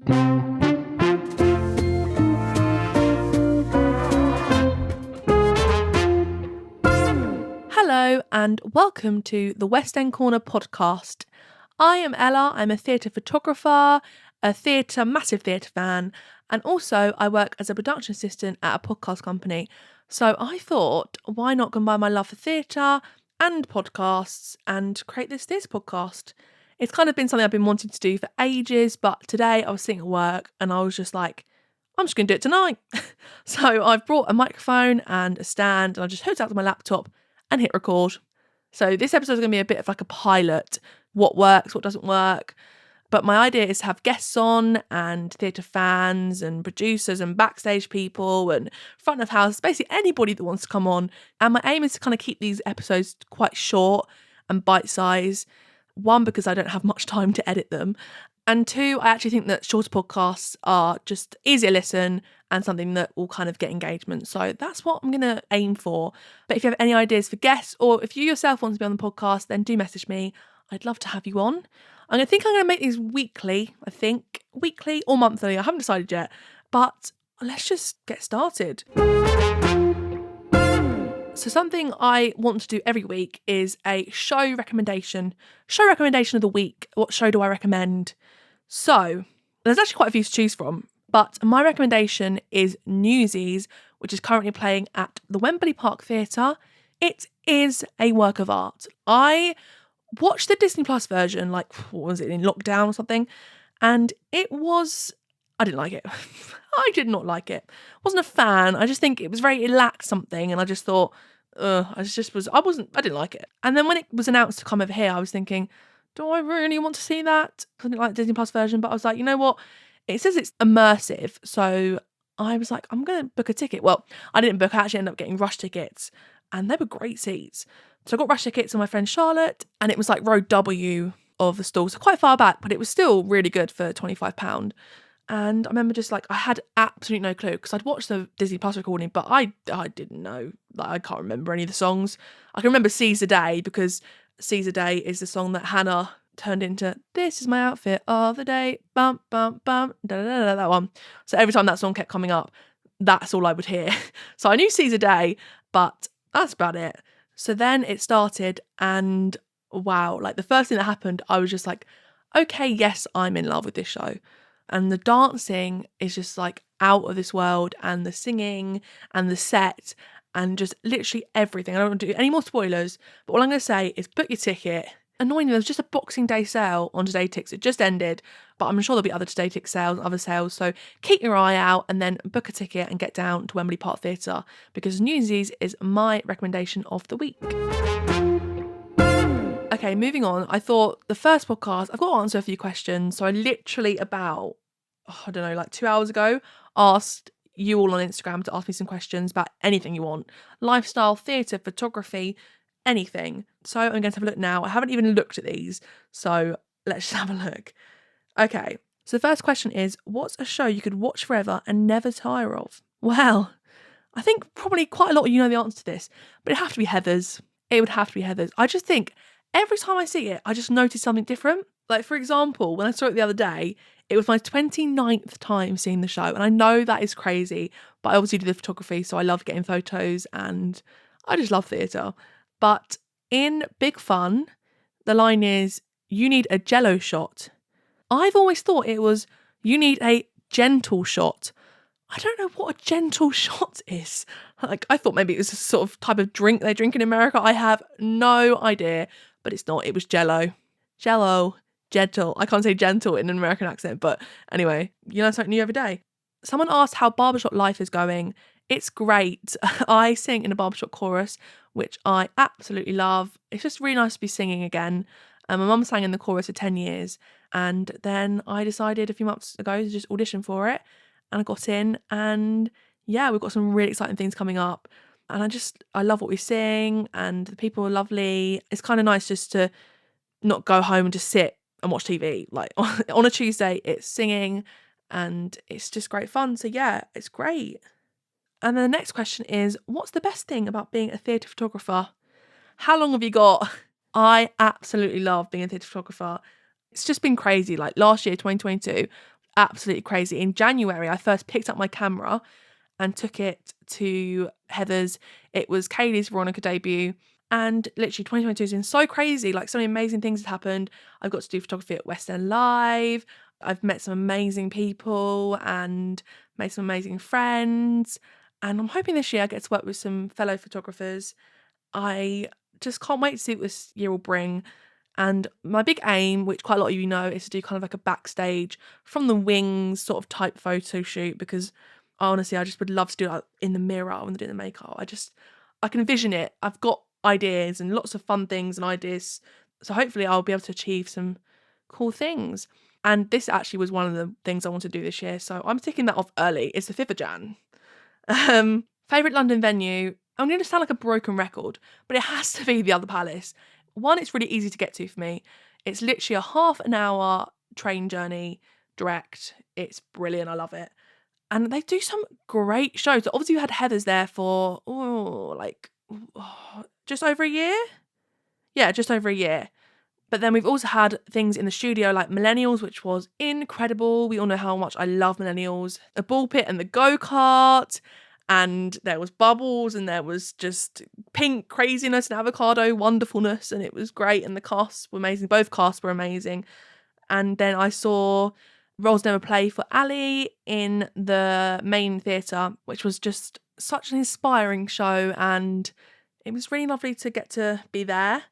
Hello and welcome to the West End Corner podcast. I am Ella, I'm a theatre photographer, a massive theatre fan, and also I work as a production assistant at a podcast company. So I thought, why not combine my love for theatre and podcasts and create this theatre podcast? It's kind of been something I've been wanting to do for ages, but today I was sitting at work and I was just like, I'm just going to do it tonight. So I've brought a microphone and a stand and I just hooked it up to my laptop and hit record. So this episode is going to be a bit of like a pilot, what works, what doesn't work. But my idea is to have guests on and theatre fans and producers and backstage people and front of house, basically anybody that wants to come on. And my aim is to kind of keep these episodes quite short and bite-sized. One, because I don't have much time to edit them. And two, I actually think that shorter podcasts are just easier listen and something that will kind of get engagement. So that's what I'm going to aim for. But if you have any ideas for guests or if you yourself want to be on the podcast, then do message me. I'd love to have you on. I'm going to make these weekly or monthly. I haven't decided yet, but let's just get started. So something I want to do every week is a show recommendation of the week. What show do I recommend? So there's actually quite a few to choose from, but my recommendation is Newsies, which is currently playing at the Wembley Park Theatre. It is a work of art. I watched the Disney Plus version, like, what was it, in lockdown or something, and I didn't like it. I did not like it. Wasn't a fan. I just think it was very lacked something, and I just thought, I didn't like it. And then when it was announced to come over here, I was thinking, do I really want to see that? I didn't like the Disney Plus version, but I was like, you know what? It says it's immersive, so I was like, I'm going to book a ticket. Well, I didn't book. I actually ended up getting rush tickets, and they were great seats. So I got rush tickets with my friend Charlotte, and it was like row W of the stall, so quite far back, but it was still really good for £25. And I remember just like, I had absolutely no clue because I'd watched the Disney Plus recording, but I didn't know, like, I can't remember any of the songs. I can remember Seize the Day because Seize the Day is the song that Hannah turned into This Is My Outfit of the Day, bum, bum, bum, da, da, da, da, that one. So every time that song kept coming up, that's all I would hear. So I knew Seize the Day, but that's about it. So then it started and wow, like the first thing that happened, I was just like, okay, yes, I'm in love with this show. And the dancing is just like out of this world, and the singing and the set and just literally everything. I don't want to do any more spoilers, but all I'm going to say is book your ticket. Annoyingly, there was just a Boxing Day sale on Today Ticks. It just ended, but I'm sure there'll be other Today Ticks sales, other sales. So keep your eye out and then book a ticket and get down to Wembley Park Theatre because Newsies is my recommendation of the week. Okay, moving on. I thought the first podcast, I've got to answer a few questions. So I literally about, 2 hours ago, asked you all on Instagram to ask me some questions about anything you want. Lifestyle, theatre, photography, anything. So I'm going to have a look now. I haven't even looked at these. So let's just have a look. Okay, so the first question is, what's a show you could watch forever and never tire of? Well, I think probably quite a lot of you know the answer to this, but it'd have to be Heathers. It would have to be Heathers. I just think every time I see it, I just notice something different. Like, for example, when I saw it the other day, it was my 29th time seeing the show. And I know that is crazy, but I obviously do the photography, so I love getting photos and I just love theatre. But in Big Fun, the line is, you need a jello shot. I've always thought it was, you need a gentle shot. I don't know what a gentle shot is. Like, I thought maybe it was a sort of type of drink they drink in America. I have no idea, but it's not. It was jello. Jello. Gentle. I can't say gentle in an American accent, but anyway, you learn something new every day. Someone asked how barbershop life is going. It's great. I sing in a barbershop chorus, which I absolutely love. It's just really nice to be singing again. My mum sang in the chorus for 10 years, and then I decided a few months ago to just audition for it, and I got in, and yeah, we've got some really exciting things coming up, and I love what we sing, and the people are lovely. It's kind of nice just to not go home and just sit and watch TV. Like on a Tuesday, it's singing and it's just great fun. So yeah, it's great. And then the next question is, what's the best thing about being a theatre photographer? How long have you got? I absolutely love being a theatre photographer. It's just been crazy. Like last year, 2022, absolutely crazy. In January, I first picked up my camera and took it to Heather's. It was Kaylee's Veronica debut. And literally 2022 has been so crazy. Like, so many amazing things have happened. I've got to do photography at West End Live. I've met some amazing people and made some amazing friends. And I'm hoping this year I get to work with some fellow photographers. I just can't wait to see what this year will bring. And my big aim, which quite a lot of you know, is to do kind of like a backstage from the wings sort of type photo shoot, because honestly, I just would love to do it in the mirror when they're doing the makeup. I can envision it. I've got ideas and lots of fun things and ideas. So hopefully I'll be able to achieve some cool things. And this actually was one of the things I want to do this year. So I'm ticking that off early. It's the 5th of Jan. Favourite London venue? I'm going to sound like a broken record, but it has to be the Other Palace. One, it's really easy to get to for me. It's literally a half an hour train journey direct. It's brilliant. I love it. And they do some great shows. Obviously, we had Heather's there for, just over a year? Yeah, just over a year. But then we've also had things in the studio like Millennials, which was incredible. We all know how much I love Millennials. The ball pit and the go-kart. And there was bubbles and there was just pink craziness and avocado wonderfulness. And it was great. And the casts were amazing. Both casts were amazing. And then I saw Roles Never Play for Ali in the main theatre, which was just such an inspiring show. And it was really lovely to get to be there.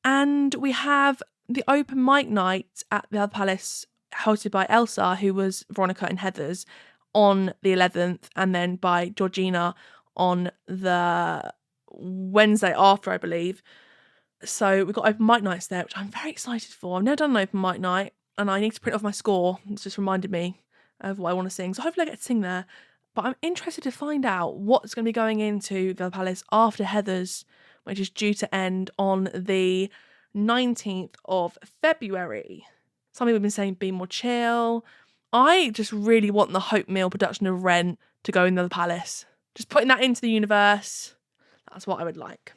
And we have the open mic night at the Other Palace hosted by Elsa, who was Veronica and Heather's, on the 11th, and then by Georgina on the Wednesday after, I believe. So we've got open mic nights there, which I'm very excited for. I've never done an open mic night, and I need to print off my score. It's just reminded me of what I want to sing. So hopefully I get to sing there. But I'm interested to find out what's going to be going into the Other Palace after Heather's, which is due to end on the 19th of February. Some people have been saying be more chill. I just really want the Hope Mill production of Rent to go in the Other Palace. Just putting that into the universe. That's what I would like.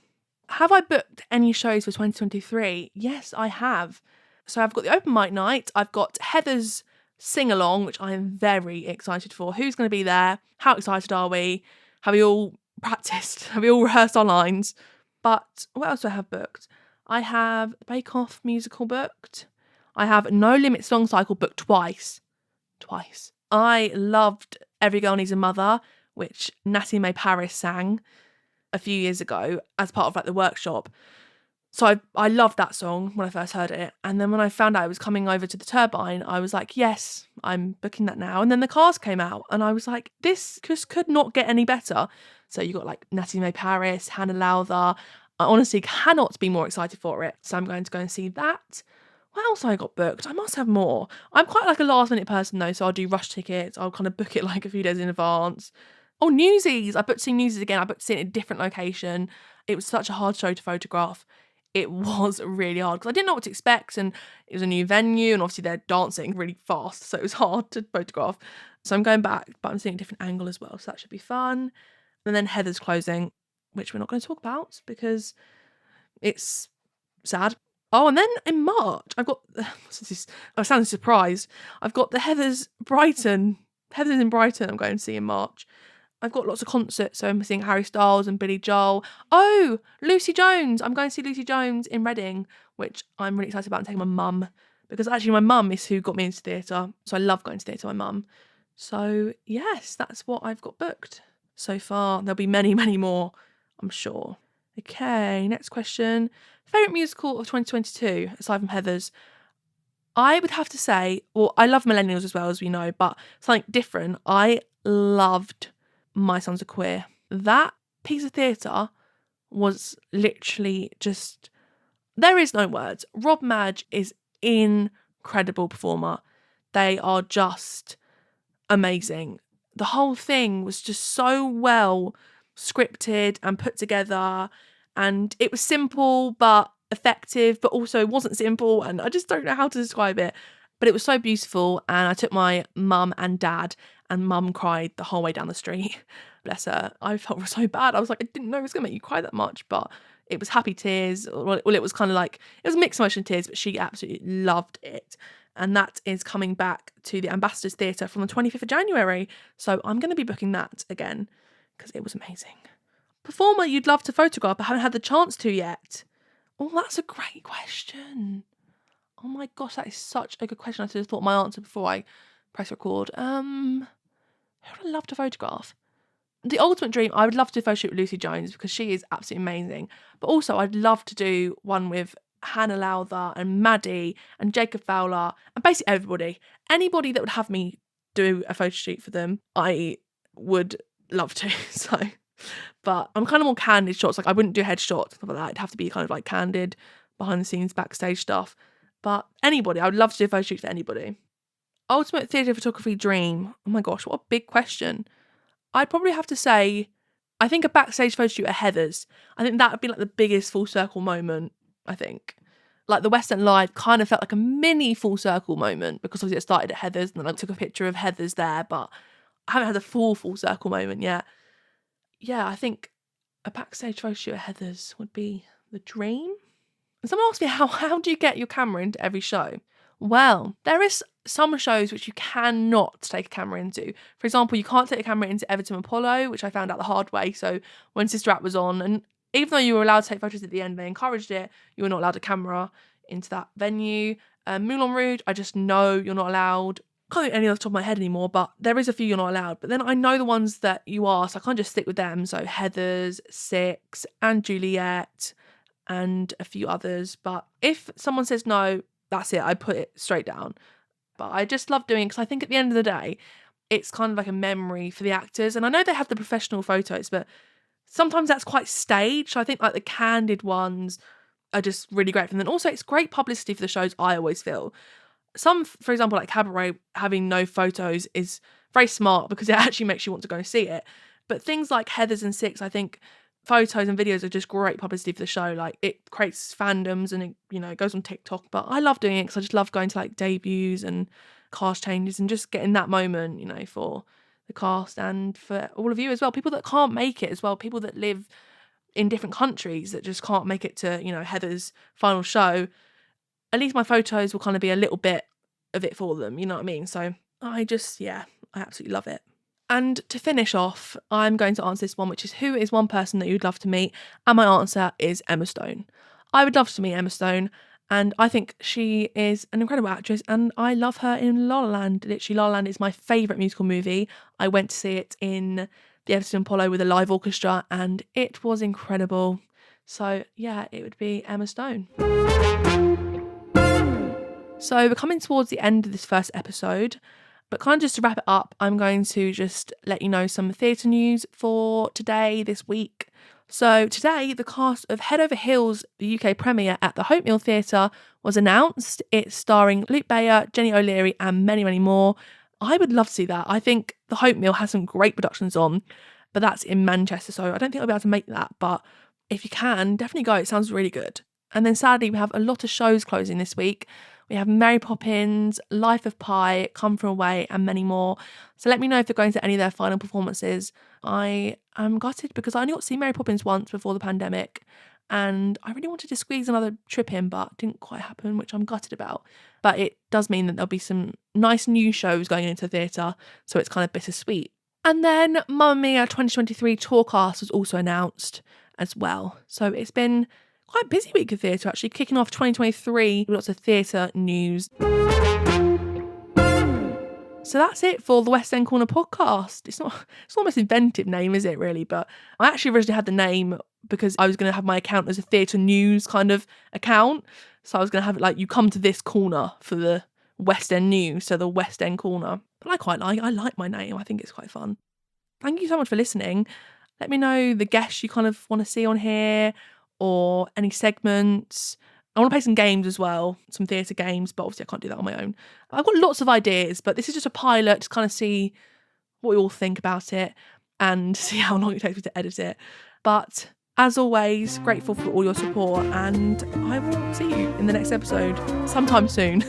Have I booked any shows for 2023? Yes, I have. So I've got the open mic night. I've got Heather's sing-along, which I am very excited for. Who's going to be there? How excited are we? Have we all practiced? Have we all rehearsed our lines? But what else do I have booked? I have Bake Off musical booked. I have No Limit Song Cycle booked twice. I loved Every Girl Needs a Mother, which Natty May Paris sang a few years ago as part of like the workshop. So I loved that song when I first heard it. And then when I found out it was coming over to the Turbine, I was like, yes, I'm booking that now. And then the cast came out and I was like, this just could not get any better. So you got like Natty May Paris, Hannah Lowther. I honestly cannot be more excited for it. So I'm going to go and see that. What else I got booked? I must have more. I'm quite like a last minute person though, so I'll do rush tickets. I'll kind of book it like a few days in advance. Oh, Newsies. I booked to see Newsies again. I booked to see it in a different location. It was such a hard show to photograph. It was really hard because I didn't know what to expect, and it was a new venue and obviously they're dancing really fast, so it was hard to photograph. So I'm going back, but I'm seeing a different angle as well, so that should be fun. And then Heather's closing, which we're not going to talk about because it's sad. Oh, and then in March, I've got, I sound surprised, I've got the Heather's in Brighton I'm going to see in March. I've got lots of concerts, so I'm seeing Harry Styles and Billy Joel. Oh, Lucy Jones. I'm going to see Lucy Jones in Reading, which I'm really excited about, and taking my mum, because actually my mum is who got me into theatre, so I love going to theatre with my mum. So yes, that's what I've got booked so far. There'll be many, many more, I'm sure. Okay, next question. Favourite musical of 2022, aside from Heather's? I would have to say, well, I love Millennials as well, as we know, but something different. I loved My Sons Are Queer. That piece of theatre was literally just, there is no words. Rob Madge is incredible performer. They are just amazing. The whole thing was just so well scripted and put together, and it was simple but effective, but also wasn't simple, and I just don't know how to describe it. But it was so beautiful, and I took my mum and dad, and mum cried the whole way down the street. Bless her. I felt so bad. I was like, I didn't know it was going to make you cry that much, but it was happy tears. Well, it was kind of like, it was mixed emotion tears, but she absolutely loved it. and that is coming back to the Ambassadors Theatre from the 25th of January. So I'm going to be booking that again because it was amazing. Performer you'd love to photograph but haven't had the chance to yet. Oh, that's a great question. Oh my gosh, that is such a good question. I should have thought my answer before I press record. Who would I love to photograph? The ultimate dream, I would love to do a photo shoot with Lucy Jones because she is absolutely amazing. But also I'd love to do one with Hannah Lowther and Maddie and Jacob Fowler and basically everybody. Anybody that would have me do a photo shoot for them, I would love to. So, but I'm kind of more candid shots. Like I wouldn't do headshots, stuff like that. It'd have to be kind of like candid, behind the scenes, backstage stuff. But anybody, I would love to do a photo shoot for anybody. Ultimate theatre photography dream. Oh my gosh, what a big question. I'd probably have to say, I think a backstage photo shoot at Heathers. I think that would be like the biggest full circle moment, I think. Like the West End Live kind of felt like a mini full circle moment because obviously it started at Heathers and then I took a picture of Heathers there, but I haven't had a full circle moment yet. Yeah, I think a backstage photo shoot at Heathers would be the dream. And someone asked me, how do you get your camera into every show? Well, there is some shows which you cannot take a camera into. For example, you can't take a camera into Everton Apollo, which I found out the hard way. So when Sister Act was on, and even though you were allowed to take photos at the end, they encouraged it, you were not allowed a camera into that venue. Moulin Rouge, I just know you're not allowed. Can't think of any off the top of my head anymore, but there is a few you're not allowed. But then I know the ones that you are, so I can't just stick with them. So Heathers, Six, and Juliet, and a few others. But if someone says no, that's it. I put it straight down. But I just love doing it because I think at the end of the day, it's kind of like a memory for the actors. And I know they have the professional photos, but sometimes that's quite staged. So I think like the candid ones are just really great. And then also it's great publicity for the shows, I always feel. Some, for example, like Cabaret, having no photos is very smart because it actually makes you want to go and see it. But things like Heathers and Six, I think photos and videos are just great publicity for the show. Like it creates fandoms and it goes on TikTok. But I love doing it because I just love going to like debuts and cast changes and just getting that moment, for the cast and for all of you as well. People that can't make it as well. People that live in different countries that just can't make it to, Heather's final show. At least my photos will kind of be a little bit of it for them. You know what I mean? So I absolutely love it. And to finish off, I'm going to answer this one, which is who is one person that you'd love to meet? And my answer is Emma Stone. I would love to meet Emma Stone, and I think she is an incredible actress, and I love her in La La Land. Literally, La La Land is my favourite musical movie. I went to see it in the Everton Apollo with a live orchestra, and it was incredible. So, yeah, it would be Emma Stone. So, we're coming towards the end of this first episode. But kind of just to wrap it up, I'm going to just let you know some theatre news for today, this week. So today, the cast of Head Over Heels, the UK premiere at the Hopemill Theatre, was announced. It's starring Luke Bayer, Jenny O'Leary and many, many more. I would love to see that. I think the Hopemill has some great productions on, but that's in Manchester, so I don't think I'll be able to make that. But if you can, definitely go. It sounds really good. And then sadly, we have a lot of shows closing this week. We have Mary Poppins, Life of Pi, Come From Away, and many more. So let me know if they're going to any of their final performances. I am gutted because I only got to see Mary Poppins once before the pandemic, and I really wanted to squeeze another trip in, but it didn't quite happen, which I'm gutted about. But it does mean that there'll be some nice new shows going into the theatre, so it's kind of bittersweet. And then Mamma Mia 2023 Tourcast was also announced as well. So it's been quite a busy week of theatre, actually, kicking off 2023 with lots of theatre news. So that's it for the West End Corner podcast. It's not the most inventive name, is it, really? But I actually originally had the name because I was going to have my account as a theatre news kind of account. So I was going to have it like, you come to this corner for the West End news, so the West End Corner. But I like my name. I think it's quite fun. Thank you so much for listening. Let me know the guests you kind of want to see on here, or any segments. I want to play some games as well, some theatre games, but obviously I can't do that on my own. I've got lots of ideas, but this is just a pilot to kind of see what you all think about it and see how long it takes me to edit it. But as always, grateful for all your support, and I will see you in the next episode sometime soon.